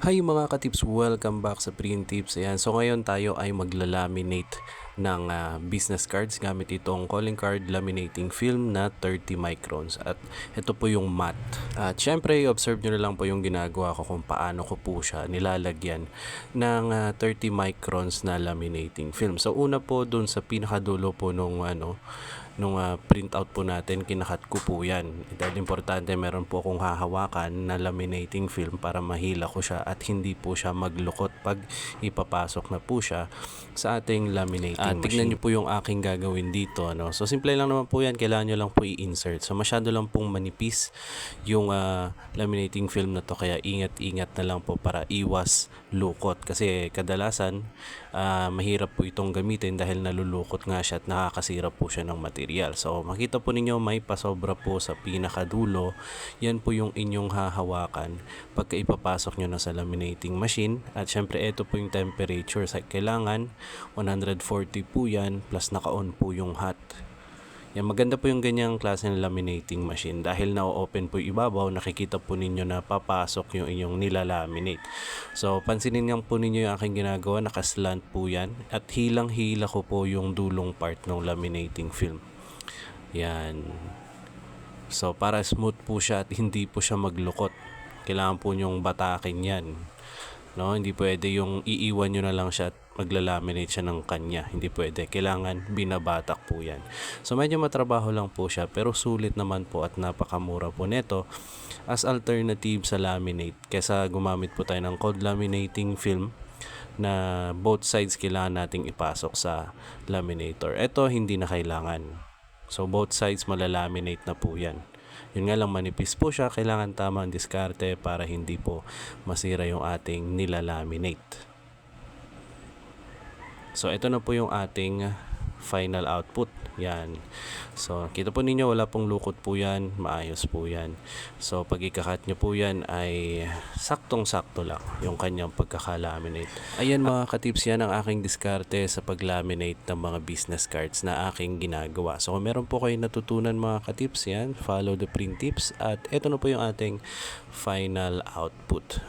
Hi mga katips, welcome back sa Print Tips. Ayan, so ngayon tayo ay maglalaminate ng business cards gamit itong calling card laminating film na 30 microns. At ito po yung matte. At syempre, observe nyo na lang po yung ginagawa ko kung paano ko po siya nilalagyan ng 30 microns na laminating film. So una po dun sa pinakadulo po nung printout po natin, kinakat ko po yan. Dahil importante, meron po akong hahawakan na laminating film para mahila ko siya at hindi po siya maglukot pag ipapasok na po siya sa ating laminating machine. Tignan nyo po yung aking gagawin dito. So simple lang naman po yan, kailangan nyo lang po i-insert. So masyado lang pong manipis yung laminating film na to, kaya ingat-ingat na lang po para iwas lukot. Kasi kadalasan, mahirap po itong gamitin dahil nalulukot nga siya at nakakasira po siya ng material. So makita po ninyo may pasobra po sa pinakadulo. Yan po yung inyong hahawakan pagka ipapasok nyo na sa laminating machine. At syempre ito po yung temperature. Kailangan 140 po yan, plus naka-on po yung hot. Yan, maganda po yung ganyang klase ng laminating machine dahil na-open po yung ibabaw, nakikita po ninyo na papasok yung inyong nilalaminate. So pansinin lang po ninyo yung aking ginagawa, nakaslant po yan at hilang-hila ko po yung dulong part ng laminating film. Yan. So para smooth po siya at hindi po siya maglukot, kailangan po nyong batakin yan. No, hindi pwede yung iiwan nyo na lang siya at maglalaminate siya ng kanya. Hindi pwede. Kailangan binabatak po yan. So medyo matrabaho lang po siya pero sulit naman po at napakamura po nito as alternative sa laminate. Kesa gumamit po tayo ng cold laminating film na both sides kailangan nating ipasok sa laminator. Ito hindi na kailangan. So both sides malalaminate na po yan. Yun nga lang, manipis po siya, kailangan tamang diskarte para hindi po masira yung ating nilalaminate. So ito na po yung ating final output. Yan. So kita po ninyo wala pong lukot po yan, maayos po yan. So pag ikakat nyo po yan ay saktong-sakto lang yung kanyang pagkakalaminate. Ayan mga katips, yan ang aking diskarte sa paglaminate ng mga business cards na aking ginagawa. So kung meron po kayong natutunan mga katips, yan, follow the print tips at ito na po yung ating final output.